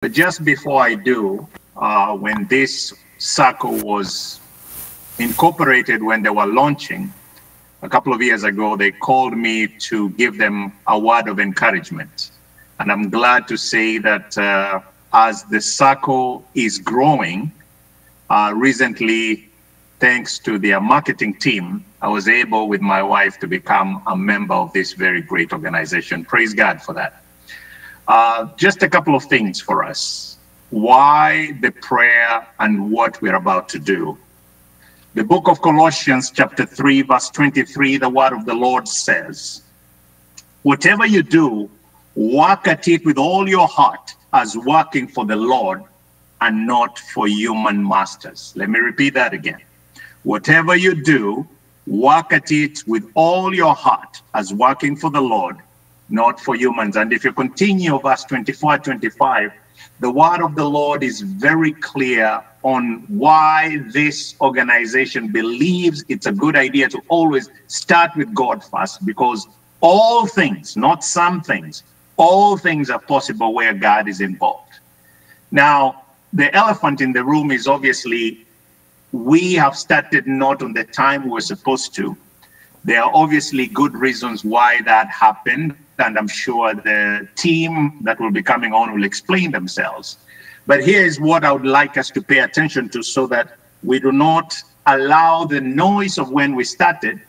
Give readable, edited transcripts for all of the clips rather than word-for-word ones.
But just before I do, when this circle was incorporated, when they were launching a couple of years ago, they called me to give them a word of encouragement. And I'm glad to say that as the circle is growing, recently, thanks to their marketing team, I was able with my wife to become a member of this very great organization. Praise God for that. Just a couple of things for us. Why the prayer and what we're about to do. The book of Colossians chapter 3 verse 23, the word of the Lord says, whatever you do, work at it with all your heart as working for the Lord and not for human masters. Let me repeat that again. Whatever you do, work at it with all your heart as working for the Lord, not for humans. And if you continue verse 24, 25, the word of the Lord is very clear on why this organization believes it's a good idea to always start with God first, because all things, not some things, all things are possible where God is involved. Now, the elephant in the room is obviously we have started not on the time we were supposed to. There are obviously good reasons why that happened, and I'm sure the team that will be coming on will explain themselves. But here's what I would like us to pay attention to so that we do not allow the noise of when we started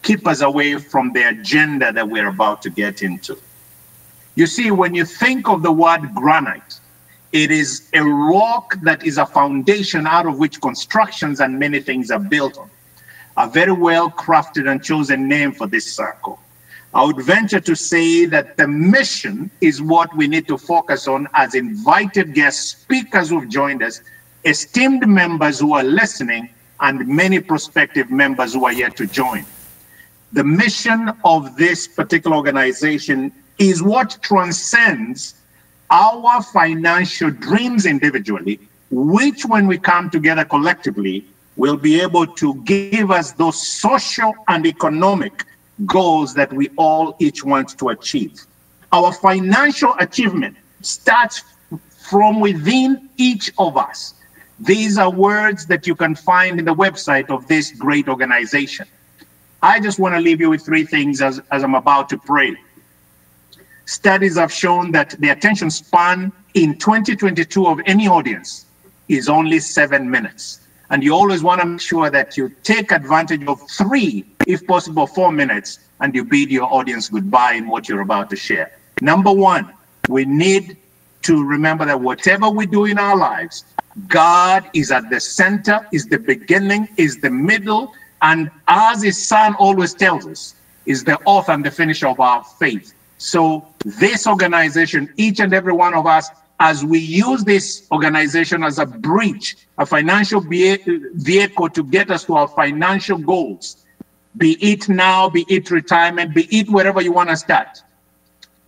keep us away from the agenda that we're about to get into. You see, when you think of the word granite, it is a rock that is a foundation out of which constructions and many things are built on. A very well crafted and chosen name for this circle. I would venture to say that the mission is what we need to focus on as invited guest speakers who've joined us, esteemed members who are listening, and many prospective members who are yet to join. The mission of this particular organization is what transcends our financial dreams individually, which when we come together collectively, will be able to give us those social and economic goals that we all each want to achieve. Our financial achievement starts from within each of us. These are words that you can find in the website of this great organization. I just want to leave you with three things as I'm about to pray. Studies have shown that the attention span in 2022 of any audience is only 7 minutes. And you always want to make sure that you take advantage of 3, if possible 4 minutes, and you bid your audience goodbye in what you're about to share. Number one, we need to remember that whatever we do in our lives, God is at the center, is the beginning, is the middle, and as his son always tells us, is the author and the finisher of our faith. So this organization, each and every one of us, as we use this organization as a bridge, a financial vehicle to get us to our financial goals, be it now, be it retirement, be it wherever you want to start,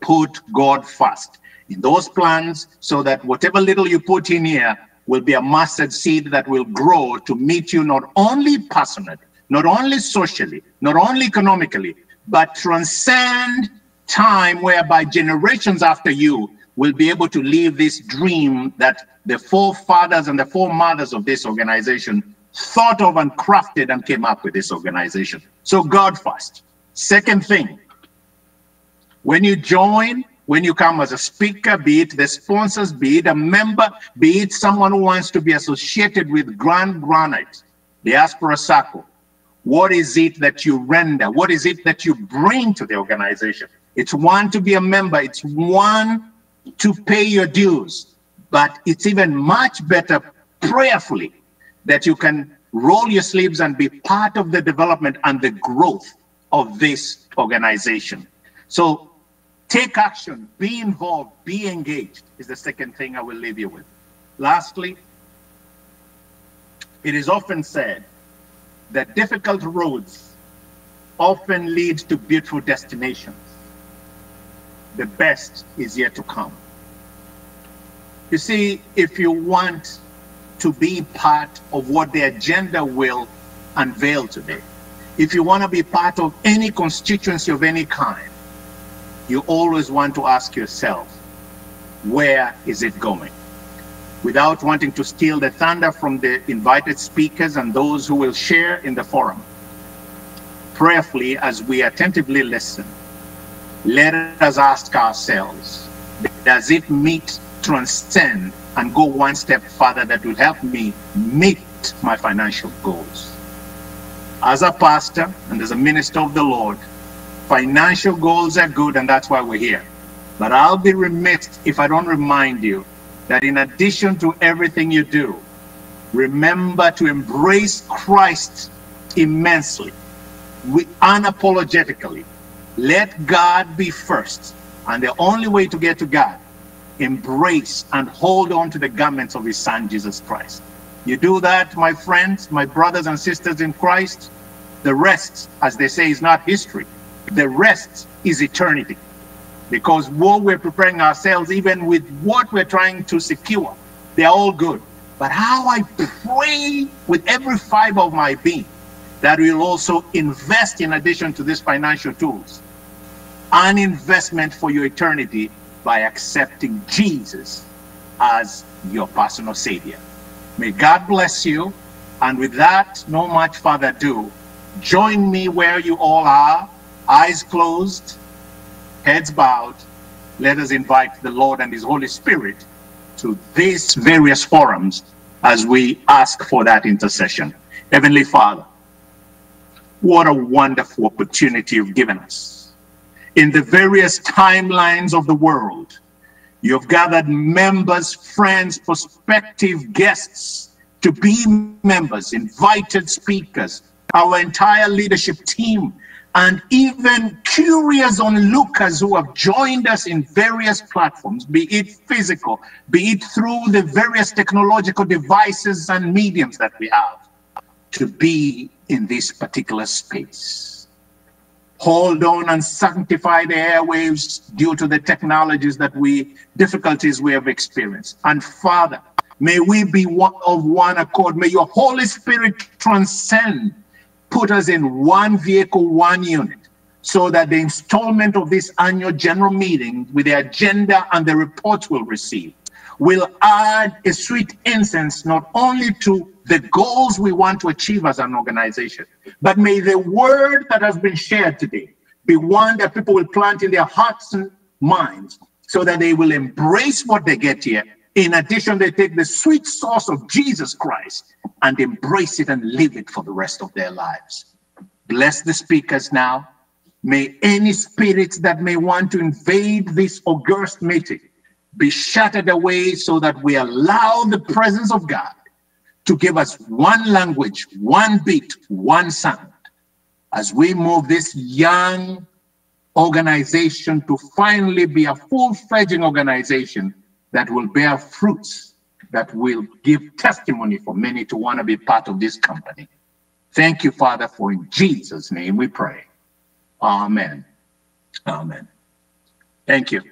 put God first in those plans so that whatever little you put in here will be a mustard seed that will grow to meet you not only personally, not only socially, not only economically, but transcend time whereby generations after you will be able to live this dream that the forefathers and the foremothers of this organization thought of and crafted and came up with this organization. So God first. Second thing, when you join, when you come as a speaker, be it the sponsors, be it a member, be it someone who wants to be associated with Grand Granite, Diaspora Circle, what is it that you render? What is it that you bring to the organization? It's one, to be a member. It's one, to pay your dues. But it's even much better prayerfully that you can roll your sleeves and be part of the development and the growth of this organization. So take action, be involved, be engaged is the second thing I will leave you with. Lastly, it is often said that difficult roads often lead to beautiful destinations. The best is yet to come. You see, if you want to be part of what the agenda will unveil today, if you want to be part of any constituency of any kind, you always want to ask yourself, where is it going? Without wanting to steal the thunder from the invited speakers and those who will share in the forum, prayerfully, as we attentively listen, let us ask ourselves, does it meet, transcend, and go one step further that will help me meet my financial goals? As a pastor and as a minister of the Lord, financial goals are good, and that's why we're here. But I'll be remiss if I don't remind you that in addition to everything you do, remember to embrace Christ immensely, unapologetically. Let God be first. And the only way to get to God, embrace and hold on to the garments of his Son, Jesus Christ. You do that, my friends, my brothers and sisters in Christ, the rest, as they say, is not history. The rest is eternity. Because what we're preparing ourselves, even with what we're trying to secure, they're all good. But how I pray with every fiber of my being that we'll also invest, in addition to these financial tools, an investment for your eternity by accepting Jesus as your personal Savior. May God bless you. And with that, no much further ado, join me where you all are, eyes closed, heads bowed. Let us invite the Lord and his Holy Spirit to these various forums as we ask for that intercession. Heavenly Father, what a wonderful opportunity you've given us. In the various timelines of the world, you've gathered members, friends, prospective guests to be members, invited speakers, our entire leadership team, and even curious onlookers who have joined us in various platforms, be it physical, be it through the various technological devices and mediums that we have, to be in this particular space. Hold on and sanctify the airwaves due to the technologies difficulties we have experienced. And Father, may we be of one accord. May your Holy Spirit transcend, put us in one vehicle, one unit, so that the installment of this annual general meeting with the agenda and the reports we'll receive will add a sweet incense not only to the goals we want to achieve as an organization, but may the word that has been shared today be one that people will plant in their hearts and minds so that they will embrace what they get here. In addition, they take the sweet sauce of Jesus Christ and embrace it and live it for the rest of their lives. Bless the speakers now. May any spirits that may want to invade this august meeting be shattered away so that we allow the presence of God to give us one language, one beat, one sound, as we move this young organization to finally be a full-fledged organization that will bear fruits, that will give testimony for many to want to be part of this company. Thank you, Father, for in Jesus' name we pray. Amen. Amen. Thank you.